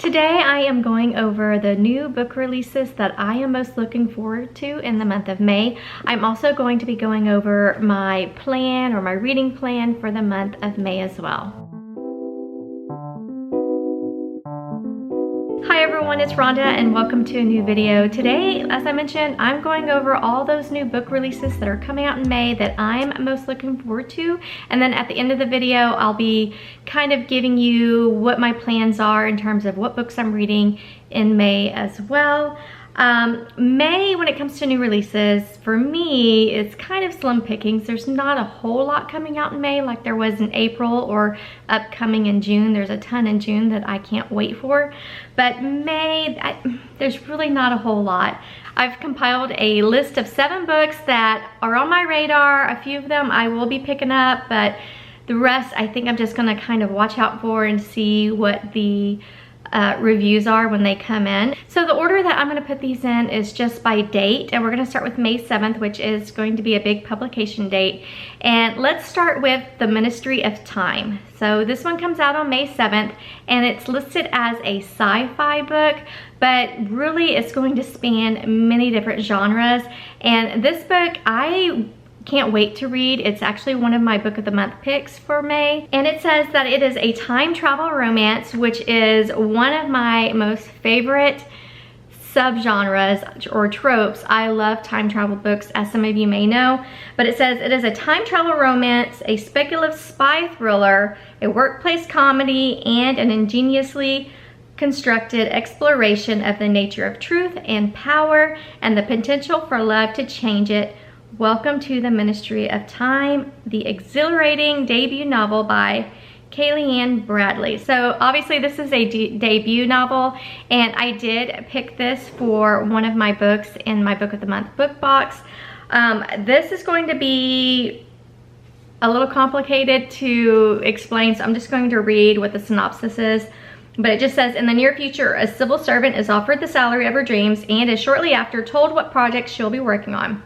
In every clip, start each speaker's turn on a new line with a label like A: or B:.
A: Today I am going over the new book releases that I am most looking forward to in the month of May. I'm also going to be going over my plan or my reading plan for the month of May as well. Hi everyone, it's Rhonda and welcome to a new video. Today, as I mentioned, I'm going over all those new book releases that are coming out in May that I'm most looking forward to. And then at the end of the video, I'll be kind of giving you what my plans are in terms of what books I'm reading in May as well. May, when it comes to new releases, for me, it's kind of slim pickings. There's not a whole lot coming out in May like there was in April or upcoming in June. There's a ton in June that I can't wait for. But May, there's really not a whole lot. I've compiled a list of 7 books that are on my radar. A few of them I will be picking up, but the rest I think I'm just gonna kind of watch out for and see what the reviews are when they come in. So the order that I'm going to put these in is just by date, and we're going to start with May 7th, which is going to be a big publication date. And let's start with The Ministry of Time. So this one comes out on May 7th, and it's listed as a sci-fi book, but really it's going to span many different genres. And this book, I can't wait to read. It's actually one of my book of the month picks for May. And it says that it is a time travel romance, which is one of my most favorite subgenres or tropes. I love time travel books, as some of you may know, but it says it is a time travel romance, a speculative spy thriller, a workplace comedy, and an ingeniously constructed exploration of the nature of truth and power and the potential for love to change it. Welcome to The Ministry of Time, the exhilarating debut novel by Kayleigh Bradley. So obviously this is a debut novel, and I did pick this for one of my books in my Book of the Month book box. This is going to be a little complicated to explain, so I'm just going to read what the synopsis is. But it just says, in the near future, a civil servant is offered the salary of her dreams and is shortly after told what projects she'll be working on.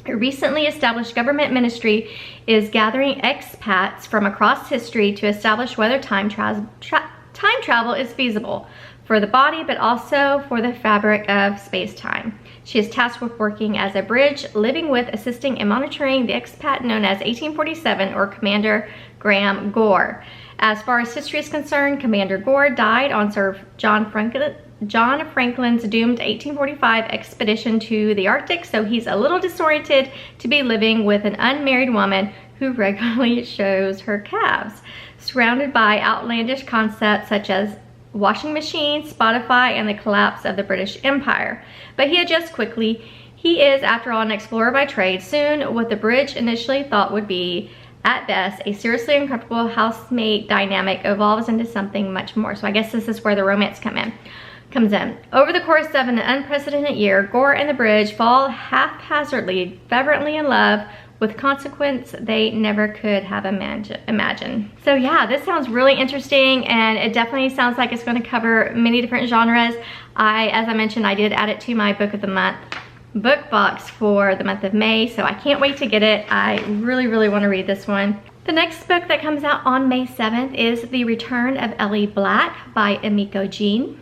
A: A recently established government ministry is gathering expats from across history to establish whether time travel is feasible for the body, but also for the fabric of space-time. She is tasked with working as a bridge, living with, assisting, and monitoring the expat known as 1847 or Commander Graham Gore. As far as history is concerned, Commander Gore died on Sir John Franklin's doomed 1845 expedition to the Arctic, so he's a little disoriented to be living with an unmarried woman who regularly shows her calves, surrounded by outlandish concepts such as washing machines, Spotify, and the collapse of the British Empire. But he adjusts quickly. He is, after all, an explorer by trade. Soon, what the bridge initially thought would be, at best, a seriously uncomfortable housemate dynamic evolves into something much more. So I guess this is where the romance comes in. Over the course of an unprecedented year, Gore and the bridge fall haphazardly, fervently in love with consequence they never could have imagined. So yeah, this sounds really interesting, and it definitely sounds like it's going to cover many different genres. As I mentioned, I did add it to my Book of the Month book box for the month of May, so I can't wait to get it. I really, really want to read this one. The next book that comes out on May 7th is The Return of Ellie Black by Emiko Jean.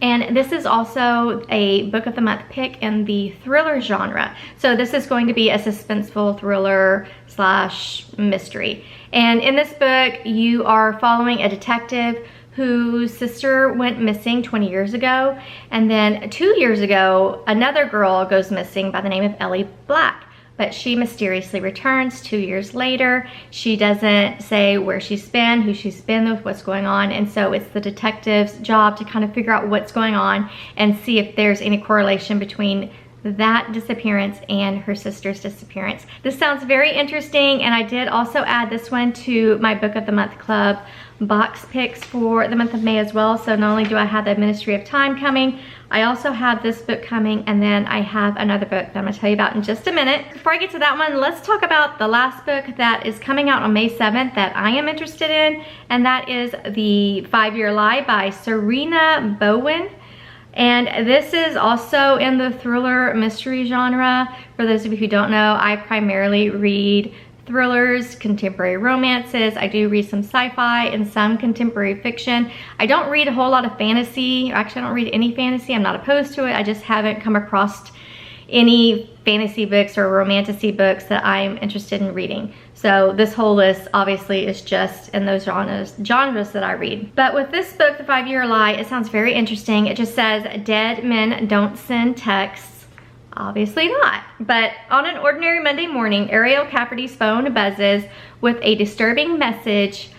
A: And this is also a Book of the Month pick in the thriller genre. So this is going to be a suspenseful thriller / mystery. And in this book, you are following a detective whose sister went missing 20 years ago. And then 2 years ago, another girl goes missing by the name of Ellie Black. But she mysteriously returns 2 years later. She doesn't say where she's been, who she's been with, what's going on. And so it's the detective's job to kind of figure out what's going on and see if there's any correlation between that disappearance and her sister's disappearance. This sounds very interesting, and I did also add this one to my Book of the Month Club box picks for the month of May as well. So not only do I have the Ministry of Time coming, I also have this book coming, and then I have another book that I'm gonna tell you about in just a minute. Before I get to that one, let's talk about the last book that is coming out on May 7th that I am interested in, and that is The 5-Year Lie by Serena Bowen. And this is also in the thriller mystery genre. For those of you who don't know, I primarily read thrillers, contemporary romances. I do read some sci-fi and some contemporary fiction. I don't read a whole lot of fantasy. Actually, I don't read any fantasy. I'm not opposed to it. I just haven't come across any fantasy books or romantasy books that I'm interested in reading. So this whole list obviously is just in those genres that I read. But with this book, The 5-Year Lie, it sounds very interesting. It just says, dead men don't send texts. Obviously not. But on an ordinary Monday morning, Ariel Cafferty's phone buzzes with a disturbing message.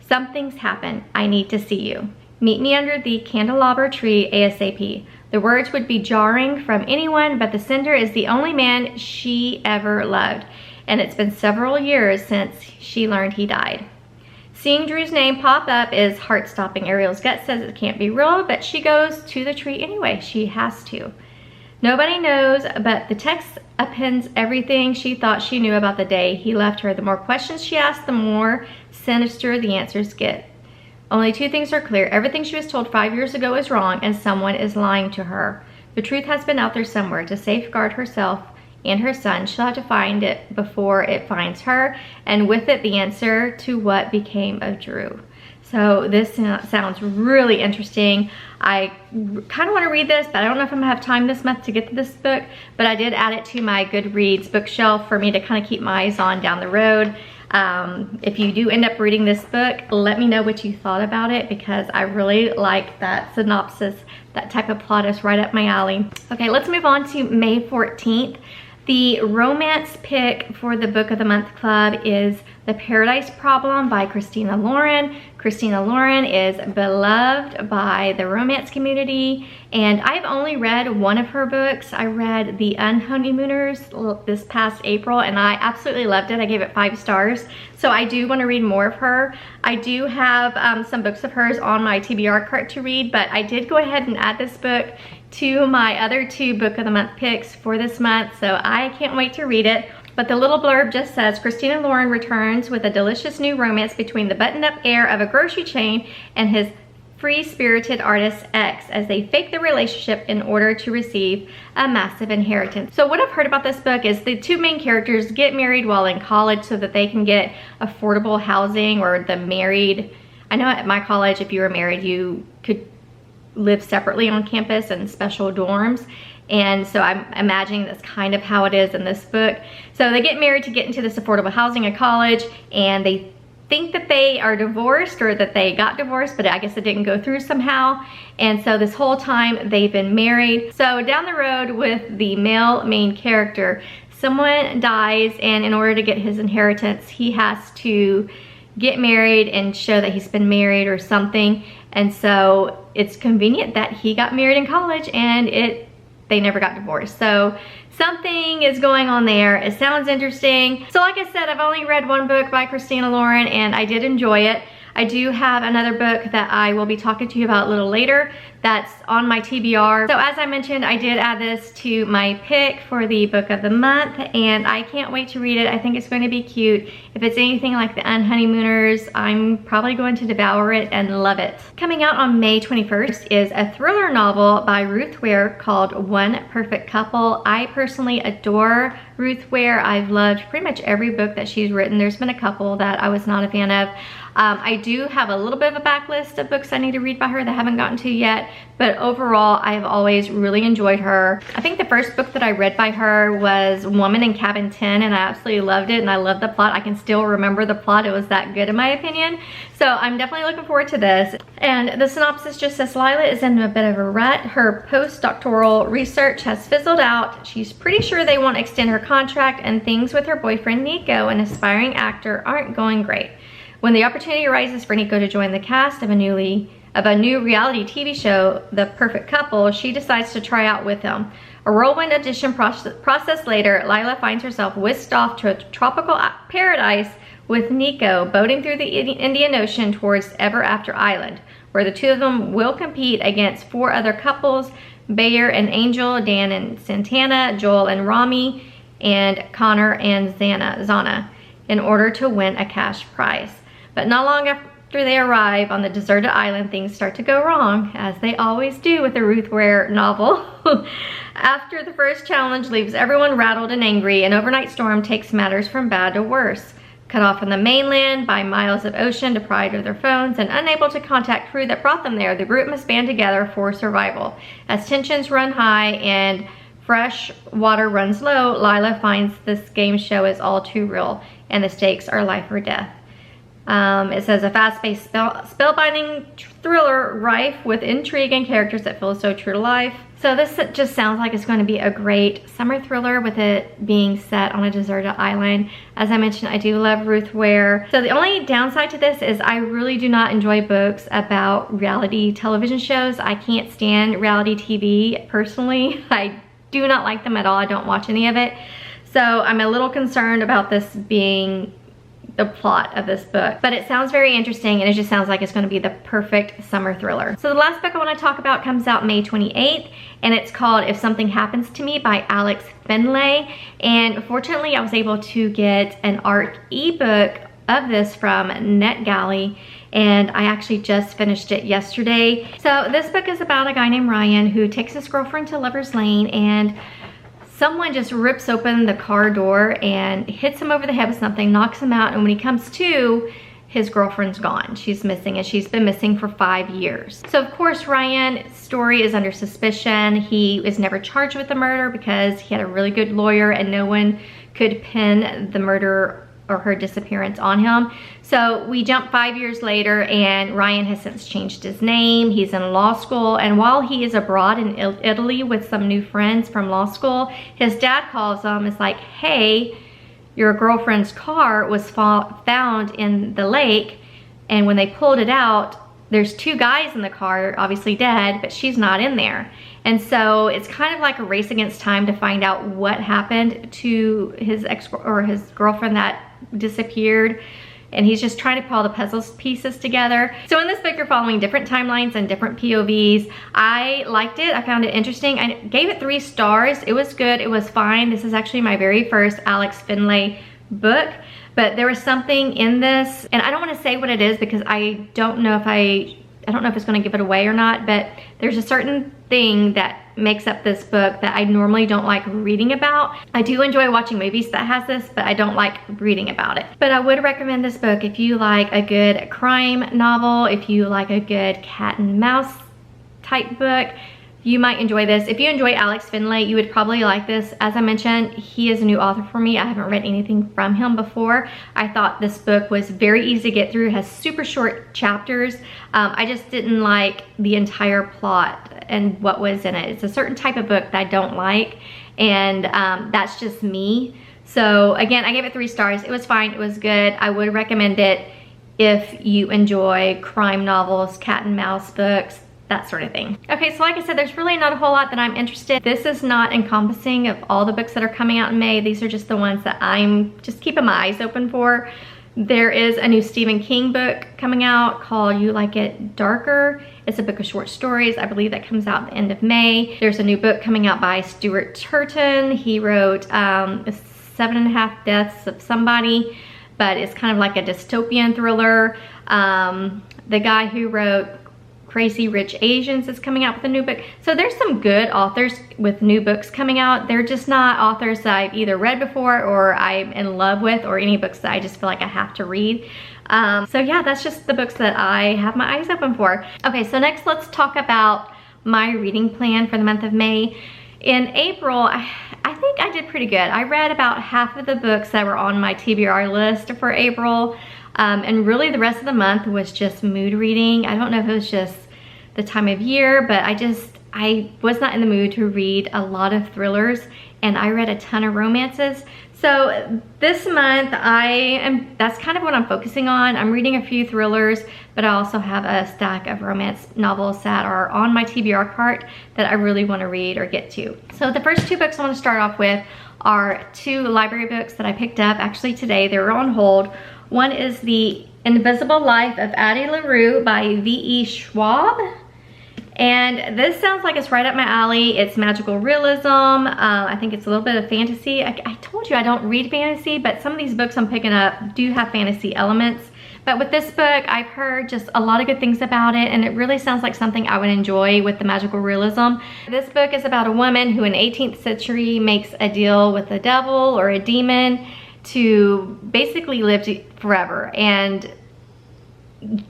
A: Something's happened. I need to see you. Meet me under the candelabra tree ASAP. The words would be jarring from anyone, but the sender is the only man she ever loved. And it's been several years since she learned he died. Seeing Drew's name pop up is heart-stopping. Ariel's gut says it can't be real, but she goes to the tree anyway. She has to. Nobody knows, but the text appends everything she thought she knew about the day he left her. The more questions she asks, the more sinister the answers get. Only two things are clear. Everything she was told 5 years ago is wrong, and someone is lying to her. The truth has been out there somewhere. To safeguard herself and her son, she'll have to find it before it finds her, and with it, the answer to what became of Drew. So this sounds really interesting. I kind of want to read this, but I don't know if I'm gonna have time this month to get to this book, but I did add it to my Goodreads bookshelf for me to kind of keep my eyes on down the road. If you do end up reading this book, let me know what you thought about it, because I really like that synopsis. That type of plot is right up my alley. Okay, let's move on to May 14th. The romance pick for the Book of the Month Club is The Paradise Problem by Christina Lauren. Christina Lauren is beloved by the romance community, and I've only read one of her books. I read The Unhoneymooners this past April, and I absolutely loved it. I gave it 5 stars. So I do want to read more of her. I do have some books of hers on my TBR cart to read, but I did go ahead and add this book to my other 2 Book of the Month picks for this month, so I can't wait to read it. But the little blurb just says, Christina Lauren returns with a delicious new romance between the buttoned-up heir of a grocery chain and his free-spirited artist ex as they fake the relationship in order to receive a massive inheritance. So what I've heard about this book is the 2 main characters get married while in college so that they can get affordable housing, or the married. I know at my college, if you were married, you could live separately on campus in special dorms. And so I'm imagining that's kind of how it is in this book. So they get married to get into this affordable housing at college, and they think that they are divorced, or that they got divorced, but I guess it didn't go through somehow. And so this whole time they've been married. So down the road with the male main character, someone dies, and in order to get his inheritance, he has to get married and show that he's been married or something. And so it's convenient that he got married in college, and they never got divorced. So something is going on there. It sounds interesting. So like I said, I've only read one book by Christina Lauren, and I did enjoy it. I do have another book that I will be talking to you about a little later that's on my TBR. So as I mentioned, I did add this to my pick for the Book of the Month, and I can't wait to read it. I think it's going to be cute. If it's anything like The Unhoneymooners, I'm probably going to devour it and love it. Coming out on May 21st is a thriller novel by Ruth Ware called One Perfect Couple. I personally adore Ruth Ware. I've loved pretty much every book that she's written. There's been a couple that I was not a fan of. I do have a little bit of a backlist of books I need to read by her that I haven't gotten to yet, but overall I've always really enjoyed her. I think the first book that I read by her was Woman in Cabin 10, and I absolutely loved it, and I love the plot. I can still remember the plot. It was that good in my opinion. So I'm definitely looking forward to this. And the synopsis just says Lila is in a bit of a rut. Her postdoctoral research has fizzled out. She's pretty sure they won't extend her contract, and things with her boyfriend Nico, an aspiring actor, aren't going great. When the opportunity arises for Nico to join the cast of a new reality TV show, The Perfect Couple, she decides to try out with him. A whirlwind audition process later, Lila finds herself whisked off to a tropical paradise with Nico, boating through the Indian Ocean towards Ever After Island, where the 2 of them will compete against 4 other couples, Bayer and Angel, Dan and Santana, Joel and Rami, and Connor and Zana, in order to win a cash prize. But not long after they arrive on the deserted island, things start to go wrong, as they always do with a Ruth Ware novel. After the first challenge leaves everyone rattled and angry, an overnight storm takes matters from bad to worse. Cut off from the mainland by miles of ocean, deprived of their phones, and unable to contact crew that brought them there, the group must band together for survival. As tensions run high and fresh water runs low, Lila finds this game show is all too real, and the stakes are life or death. It says a fast-paced spellbinding thriller rife with intrigue and characters that feel so true to life. So this just sounds like it's going to be a great summer thriller with it being set on a deserted island. As I mentioned, I do love Ruth Ware. So the only downside to this is I really do not enjoy books about reality television shows. I can't stand reality TV personally. I do not like them at all. I don't watch any of it. So I'm a little concerned about this being the plot of this book, but it sounds very interesting, and it just sounds like it's going to be the perfect summer thriller. So the last book I want to talk about comes out May 28th, and it's called If Something Happens to Me by Alex Finlay. And fortunately I was able to get an art ebook of this from NetGalley, and I actually just finished it yesterday. So this book is about a guy named Ryan who takes his girlfriend to Lover's Lane, and someone just rips open the car door and hits him over the head with something, knocks him out, and when he comes to, his girlfriend's gone. She's missing, and she's been missing for 5 years. So of course Ryan's story is under suspicion. He was never charged with the murder because he had a really good lawyer and no one could pin the murder or her disappearance on him. So we jump 5 years later, and Ryan has since changed his name. He's in law school, and while he is abroad in Italy with some new friends from law school, his dad calls him. It's like, hey, your girlfriend's car was found in the lake, and when they pulled it out, there's 2 guys in the car, obviously dead, but she's not in there. And so it's kind of like a race against time to find out what happened to his ex or his girlfriend that disappeared, and he's just trying to put all the puzzle pieces together. So in this book you're following different timelines and different POVs. I liked it. I found it interesting. I gave it 3 stars. It was good. It was fine. This is actually my very first Alex Finlay book, but there was something in this, and I don't want to say what it is because I don't know if it's going to give it away or not, but there's a certain thing that makes up this book that I normally don't like reading about. I do enjoy watching movies that has this, but I don't like reading about it. But I would recommend this book if you like a good crime novel, if you like a good cat and mouse type book. You might enjoy this. If you enjoy Alex Finlay, you would probably like this. As I mentioned, he is a new author for me. I haven't read anything from him before. I thought this book was very easy to get through. It has super short chapters. I just didn't like the entire plot and what was in it. It's a certain type of book that I don't like, and that's just me. So again, I gave it 3 stars. It was fine. It was good. I would recommend it if you enjoy crime novels, cat and mouse books, that sort of thing. Okay, so like I said, there's really not a whole lot that I'm interested. This is not encompassing of all the books that are coming out in May. These are just the ones that I'm just keeping my eyes open for. There is a new Stephen King book coming out called You Like It Darker. It's a book of short stories. I believe that comes out at the end of May. There's a new book coming out by Stuart Turton. He wrote 7.5 Deaths of Somebody, but it's kind of like a dystopian thriller. The guy who wrote Crazy Rich Asians is coming out with a new book. So there's some good authors with new books coming out. They're just not authors that I've either read before or I'm in love with, or any books that I just feel like I have to read. So yeah, that's just the books that I have my eyes open for. Okay, so next let's talk about my reading plan for the month of May. In April, I think I did pretty good. I read about half of the books that were on my TBR list for April. And really the rest of the month was just mood reading. I don't know if it was just the time of year, but I was not in the mood to read a lot of thrillers, and I read a ton of romances. So this month that's kind of what I'm focusing on. I'm reading a few thrillers, but I also have a stack of romance novels that are on my TBR cart that I really want to read or get to. So the first 2 books I want to start off with are 2 library books that I picked up actually today. They were on hold. One is The Invisible Life of Addie LaRue by V.E. Schwab. And this sounds like it's right up my alley. It's magical realism. I think it's a little bit of fantasy. I told you I don't read fantasy, but some of these books I'm picking up do have fantasy elements. But with this book, I've heard just a lot of good things about it, and it really sounds like something I would enjoy with the magical realism. This book is about a woman who in 18th century makes a deal with the devil or a demon to basically live forever. And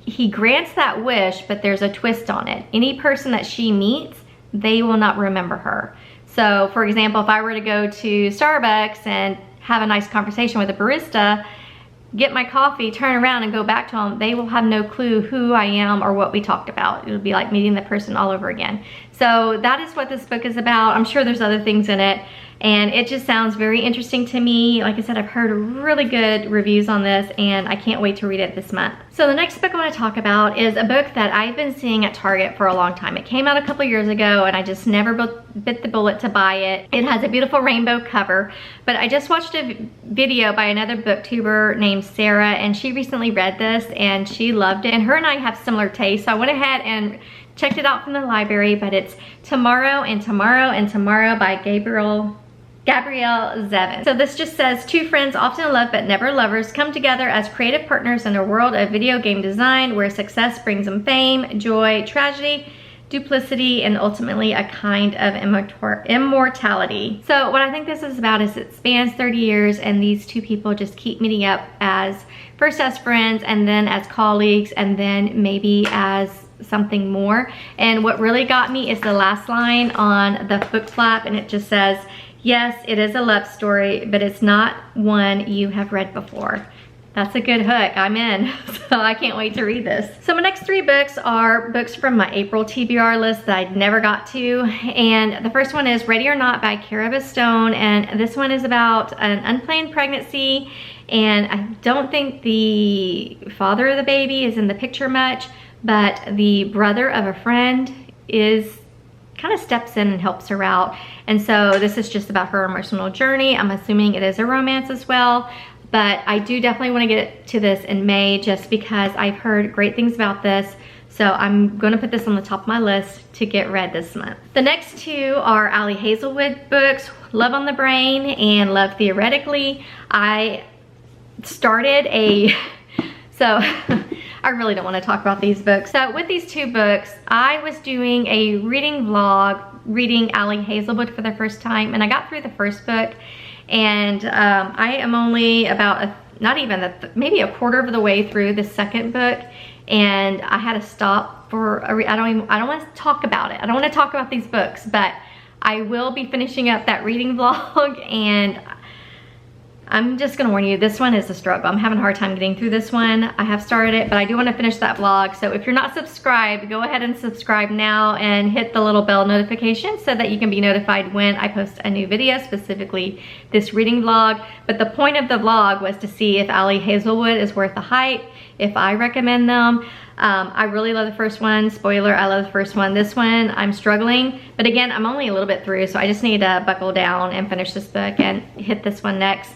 A: he grants that wish, but there's a twist on it. Any person that she meets, they will not remember her. So for example, if I were to go to Starbucks and have a nice conversation with a barista, get my coffee, turn around and go back to them, they will have no clue who I am or what we talked about. It would be like meeting the person all over again. So that is what this book is about. I'm sure there's other things in it, and it just sounds very interesting to me. Like I said, I've heard really good reviews on this, and I can't wait to read it this month. So the next book I want to talk about is a book that I've been seeing at Target for a long time. It came out a couple years ago, and I just never bit the bullet to buy it. It has a beautiful rainbow cover, but I just watched a video by another booktuber named Sarah, and she recently read this and she loved it, and her and I have similar tastes. So I went ahead and checked it out from the library, but it's Tomorrow and Tomorrow and Tomorrow by Gabrielle Zevin. So this just says, two friends often in love but never lovers come together as creative partners in a world of video game design where success brings them fame, joy, tragedy, duplicity, and ultimately a kind of immortality. So what I think this is about is it spans 30 years, and these two people just keep meeting up as first as friends, and then as colleagues, and then maybe as something more. And what really got me is the last line on the book flap, and it just says, yes, it is a love story, but it's not one you have read before. That's a good hook. I'm in. So I can't wait to read this. So my next three books are books from my April TBR list that I never got to. And the first one is Ready or Not by Cara Stone. And this one is about an unplanned pregnancy. And I don't think the father of the baby is in the picture much, but the brother of a friend kind of steps in and helps her out. And so this is just about her emotional journey. I'm assuming it is a romance as well. But I do definitely want to get to this in May just because I've heard great things about this. So I'm going to put this on the top of my list to get read this month. The next two are Allie Hazelwood books, Love on the Brain and Love Theoretically. I started so I really don't want to talk about these books. So with these two books, I was doing a reading vlog, reading Allie Hazelwood for the first time, and I got through the first book. And I am only about maybe a quarter of the way through the second book, and I had to stop for I don't want to talk about it. I don't want to talk about these books, but I will be finishing up that reading vlog, and I'm just gonna warn you, this one is a struggle. I'm having a hard time getting through this one. I have started it, but I do want to finish that vlog. So if you're not subscribed, go ahead and subscribe now and hit the little bell notification so that you can be notified when I post a new video, specifically this reading vlog. But the point of the vlog was to see if Allie Hazelwood is worth the hype, if I recommend them. I really love the first one. Spoiler, I love the first one. This one, I'm struggling. But again, I'm only a little bit through, so I just need to buckle down and finish this book and hit this one next.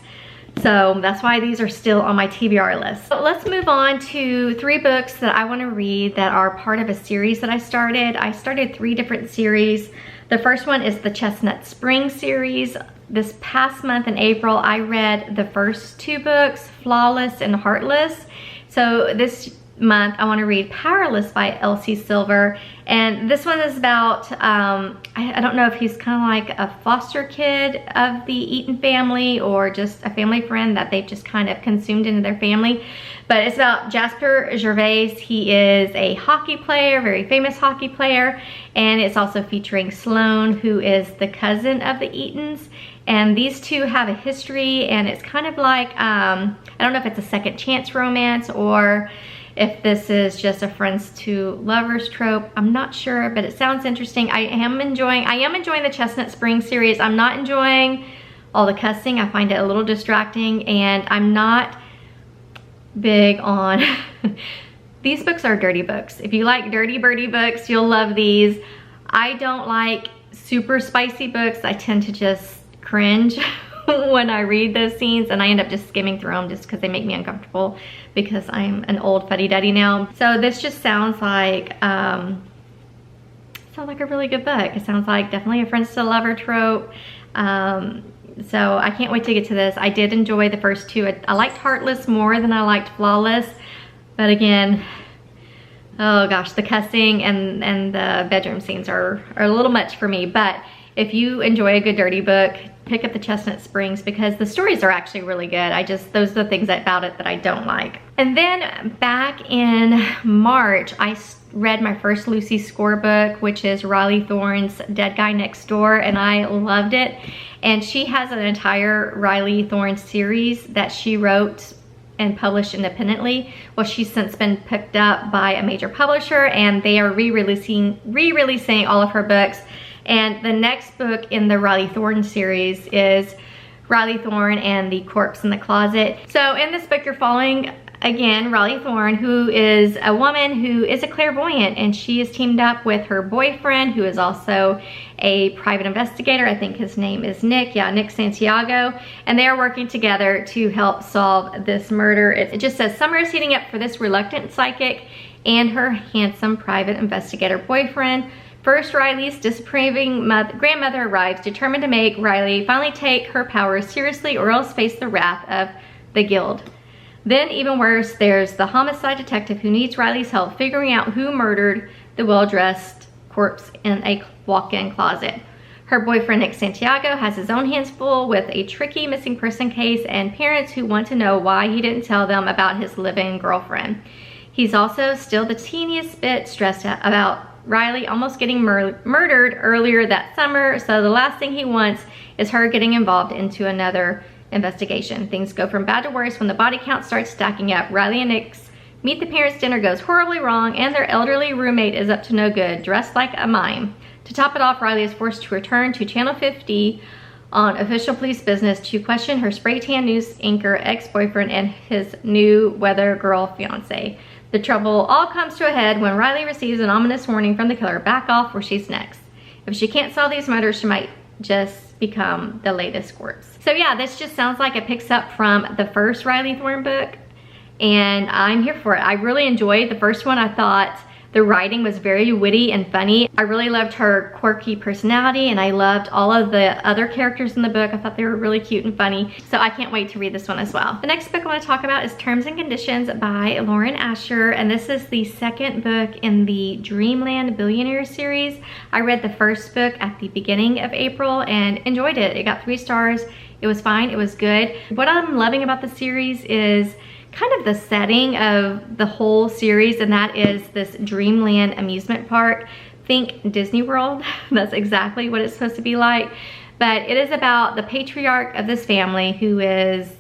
A: So that's why these are still on my TBR list. So let's move on to three books that I want to read that are part of a series that I started. I started 3 different series. The first one is the Chestnut Spring series. This past month in April, I read the first 2 books, Flawless and Heartless. So this month I want to read Powerless by Elsie Silver, and this one is about I don't know if he's kind of like a foster kid of the Eaton family or just a family friend that they've just kind of consumed into their family, but it's about Jasper Gervais. He is a hockey player, very famous hockey player, and it's also featuring Sloane, who is the cousin of the Eatons. And these two have a history, and it's kind of like I don't know if it's a second chance romance or if this is just a friends to lovers trope. I'm not sure, but it sounds interesting. I am enjoying the Chestnut Spring series. I'm not enjoying all the cussing. I find it a little distracting, and I'm not big on these books are dirty books. If you like dirty birdie books, you'll love these. I don't like super spicy books. I tend to just cringe when I read those scenes, and I end up just skimming through them just because they make me uncomfortable because I'm an old fuddy-duddy now. So this just sounds like a really good book. It sounds like definitely a friends to lover trope. So I can't wait to get to this. I did enjoy the first 2. I liked Heartless more than I liked Flawless. But again, oh gosh, the cussing and the bedroom scenes are a little much for me. But if you enjoy a good dirty book, pick up the Chestnut Springs because the stories are actually really good. Those are the things about it that I don't like. And then back in March, I read my first Lucy Score book, which is Riley Thorne's Dead Guy Next Door, and I loved it. And she has an entire Riley Thorne series that she wrote and published independently. Well, she's since been picked up by a major publisher, and they are re-releasing all of her books. And the next book in the Riley Thorne series is Riley Thorne and the Corpse in the Closet. So in this book, you're following, again, Riley Thorne, who is a woman who is a clairvoyant, and she is teamed up with her boyfriend, who is also a private investigator. I think his name is Nick. Yeah, Nick Santiago. And they are working together to help solve this murder. It just says, summer is heating up for this reluctant psychic and her handsome private investigator boyfriend. First, Riley's disapproving grandmother arrives, determined to make Riley finally take her powers seriously or else face the wrath of the guild. Then, even worse, there's the homicide detective who needs Riley's help figuring out who murdered the well-dressed corpse in a walk-in closet. Her boyfriend, Nick Santiago, has his own hands full with a tricky missing person case and parents who want to know why he didn't tell them about his live-in girlfriend. He's also still the teeniest bit stressed out about Riley almost getting murdered earlier that summer, so the last thing he wants is her getting involved into another investigation. Things go from bad to worse when the body count starts stacking up. Riley and Nick's meet the parents dinner goes horribly wrong, and their elderly roommate is up to no good, dressed like a mime. To top it off, Riley is forced to return to Channel 50 on official police business to question her spray tan news anchor ex-boyfriend and his new weather girl fiance. The trouble all comes to a head when Riley receives an ominous warning from the killer, back off or she's next. If she can't solve these murders, she might just become the latest corpse. So yeah, this just sounds like it picks up from the first Riley Thorne book, and I'm here for it. I really enjoyed the first one. I thought the writing was very witty and funny. I really loved her quirky personality, and I loved all of the other characters in the book. I thought they were really cute and funny, so I can't wait to read this one as well. The next book I want to talk about is Terms and Conditions by Lauren Asher, and this is the second book in the Dreamland Billionaire series. I read the first book at the beginning of April and enjoyed it. It got 3 stars. It was fine. It was good. What I'm loving about the series is kind of the setting of the whole series, and that is this Dreamland amusement park. Think Disney World. That's exactly what it's supposed to be like. But it is about the patriarch of this family, who is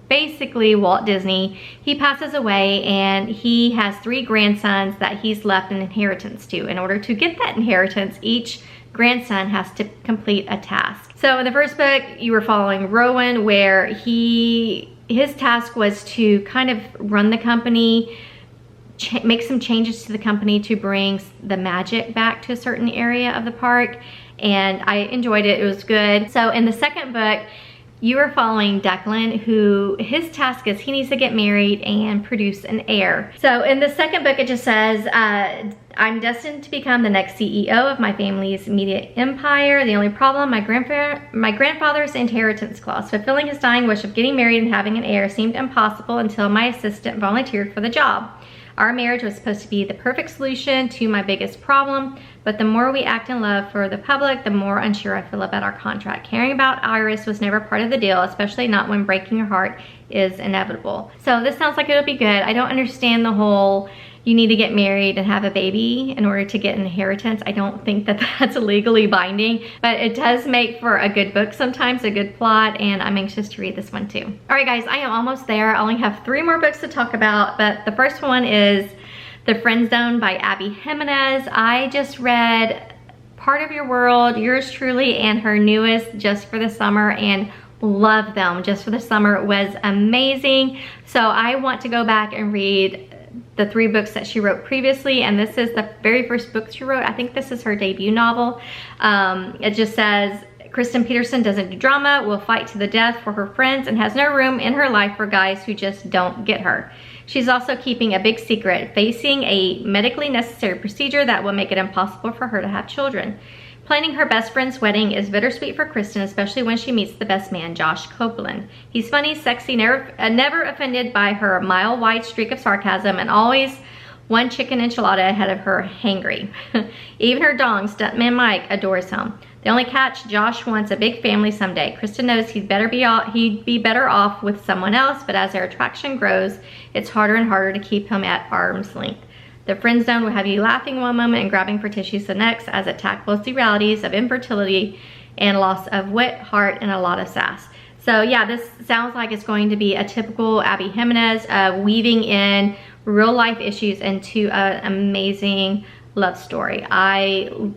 A: basically Walt Disney. He passes away, and he has 3 grandsons that he's left an inheritance to. In order to get that inheritance, each grandson has to complete a task. So in the first book, you were following Rowan, where his task was to kind of run the company, make some changes to the company to bring the magic back to a certain area of the park, and I enjoyed it. It was good. So in the second book, you are following Declan, who his task is he needs to get married and produce an heir. So in the second book, it just says, I'm destined to become the next CEO of my family's media empire. The only problem, my grandfather's inheritance clause. Fulfilling his dying wish of getting married and having an heir seemed impossible until my assistant volunteered for the job. Our marriage was supposed to be the perfect solution to my biggest problem, but the more we act in love for the public, the more unsure I feel about our contract. Caring about Iris was never part of the deal, especially not when breaking your heart is inevitable. So this sounds like it'll be good. I don't understand the whole you need to get married and have a baby in order to get an inheritance. I don't think that that's legally binding, but it does make for a good book sometimes, a good plot, and I'm anxious to read this one too. All right guys, I am almost there. I only have 3 more books to talk about, but the first one is The Friend Zone by Abby Jimenez. I just read Part of Your World, yours truly, and her newest, Just for the Summer, and love them. Just for the Summer was amazing. So I want to go back and read the 3 books that she wrote previously, and this is the very first book she wrote. I think this is her debut novel. It just says, Kristen Peterson doesn't do drama, will fight to the death for her friends, and has no room in her life for guys who just don't get her. She's also keeping a big secret, facing a medically necessary procedure that will make it impossible for her to have children. Planning her best friend's wedding is bittersweet for Kristen, especially when she meets the best man, Josh Copeland. He's funny, sexy, never offended by her mile-wide streak of sarcasm, and always one chicken enchilada ahead of her hangry. Even her dong, stuntman Mike, adores him. The only catch, Josh wants a big family someday. Kristen knows he'd be better off with someone else, but as their attraction grows, it's harder and harder to keep him at arm's length. The friend zone will have you laughing one moment and grabbing for tissues the next, as it tackles the realities of infertility and loss of wit, heart, and a lot of sass. So yeah, this sounds like it's going to be a typical Abby Jimenez, weaving in real life issues into an amazing love story.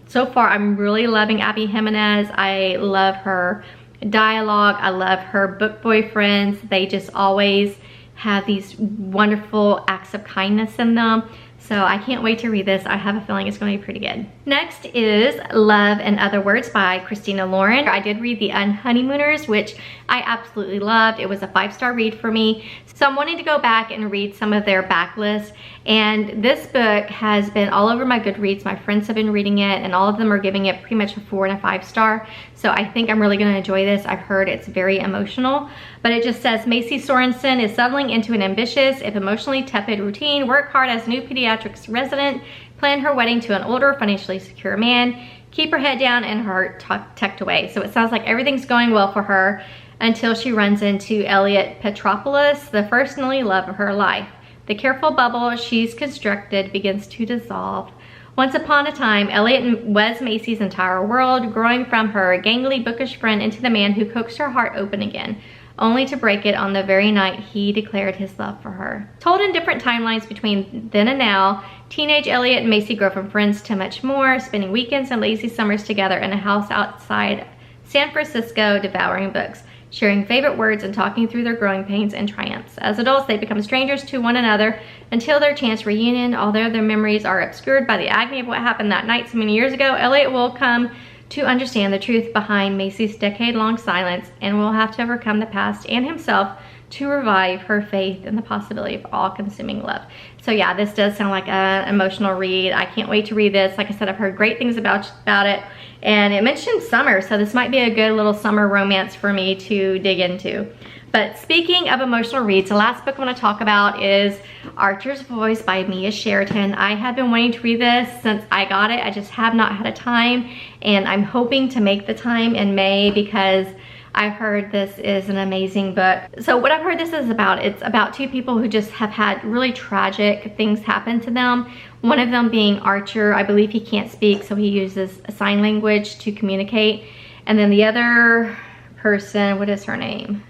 A: So far, I'm really loving Abby Jimenez. I love her dialogue. I love her book boyfriends. They just always have these wonderful acts of kindness in them. So I can't wait to read this. I have a feeling it's going to be pretty good. Next is Love and Other Words by Christina Lauren. I did read The Unhoneymooners, which I absolutely loved. It was a 5-star read for me. So I'm wanting to go back and read some of their backlist. And this book has been all over my Goodreads. My friends have been reading it, and all of them are giving it pretty much a 4 and a 5-star. So I think I'm really going to enjoy this. I've heard it's very emotional. But it just says, Macy Sorensen is settling into an ambitious, if emotionally tepid routine, work hard as a new pediatrics resident, plan her wedding to an older, financially secure man, keep her head down and her heart tucked away. So it sounds like everything's going well for her until she runs into Elliot Petropoulos, the first and only love of her life. The careful bubble she's constructed begins to dissolve. Once upon a time, Elliot was Macy's entire world, growing from her gangly, bookish friend into the man who coaxed her heart open again, only to break it on the very night he declared his love for her. Told in different timelines between then and now, teenage Elliot and Macy grow from friends to much more, spending weekends and lazy summers together in a house outside San Francisco, devouring books, sharing favorite words and talking through their growing pains and triumphs. As adults, they become strangers to one another until their chance reunion. Although their memories are obscured by the agony of what happened that night so many years ago, Elliot will come to understand the truth behind Macy's decade-long silence and will have to overcome the past and himself to revive her faith in the possibility of all-consuming love. So yeah, this does sound like an emotional read. I can't wait to read this. Like I said, I've heard great things about it, and it mentioned summer, so this might be a good little summer romance for me to dig into. But speaking of emotional reads, the last book I want to talk about is Archer's Voice by Mia Sheraton. I have been wanting to read this since I got it. I just have not had a time, and I'm hoping to make the time in May because I've heard this is an amazing book. So what I've heard this is about, it's about two people who just have had really tragic things happen to them. One of them being Archer. I believe he can't speak, so he uses sign language to communicate. And then the other person, what is her name?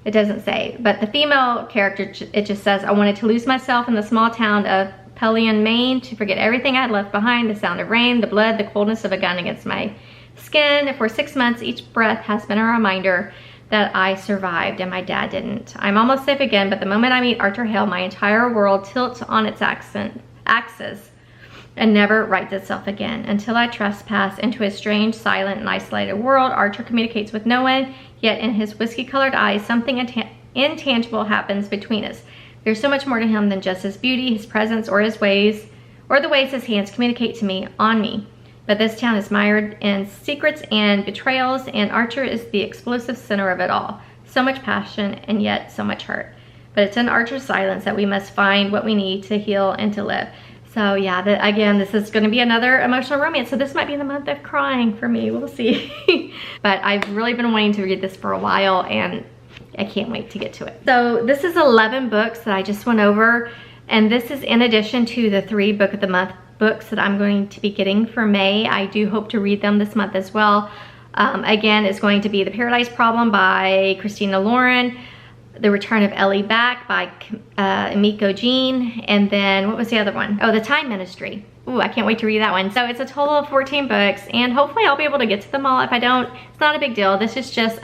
A: It doesn't say, but the female character, it just says, I wanted to lose myself in the small town of Pelion, Maine, to forget everything I had left behind, the sound of rain, the blood, the coldness of a gun against my skin. For 6 months, each breath has been a reminder that I survived and my dad didn't. I'm almost safe again, but the moment I meet Archer Hale, my entire world tilts on its axis and never rights itself again. Until I trespass into a strange, silent, and isolated world, Archer communicates with no one, yet in his whiskey-colored eyes, something intangible happens between us. There's so much more to him than just his beauty, his presence, or his ways, or the ways his hands communicate to me, on me. But this town is mired in secrets and betrayals, and Archer is the explosive center of it all. So much passion, and yet so much hurt. But it's in Archer's silence that we must find what we need to heal and to live. So yeah, again, this is going to be another emotional romance. So this might be the month of crying for me. We'll see. But I've really been wanting to read this for a while, and I can't wait to get to it. So this is 11 books that I just went over. And this is in addition to the 3 book of the month books that I'm going to be getting for May. I do hope to read them this month as well. Again, it's going to be The Paradise Problem by Christina Lauren, The Return of Ellie Back by Emiko Jean, and then what was the other one? Oh, The Time Ministry. Ooh, I can't wait to read that one. So it's a total of 14 books, and hopefully I'll be able to get to them all. If I don't, it's not a big deal. This is just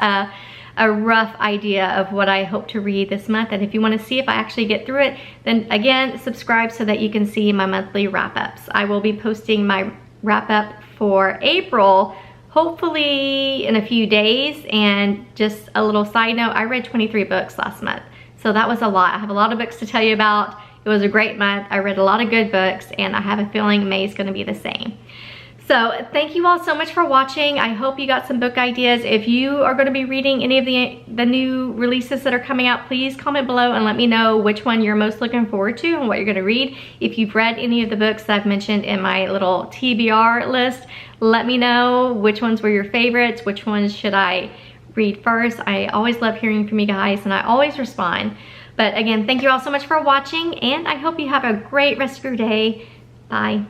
A: a rough idea of what I hope to read this month. And if you want to see if I actually get through it, then again, subscribe so that you can see my monthly wrap-ups. I will be posting my wrap-up for April, hopefully in a few days. And just a little side note, I read 23 books last month. So that was a lot. I have a lot of books to tell you about. It was a great month. I read a lot of good books, and I have a feeling May is going to be the same. So thank you all so much for watching. I hope you got some book ideas. If you are going to be reading any of the new releases that are coming out, please comment below and let me know which one you're most looking forward to and what you're going to read. If you've read any of the books that I've mentioned in my little TBR list, let me know which ones were your favorites, which ones should I read first. I always love hearing from you guys, and I always respond. But again, thank you all so much for watching, and I hope you have a great rest of your day. Bye.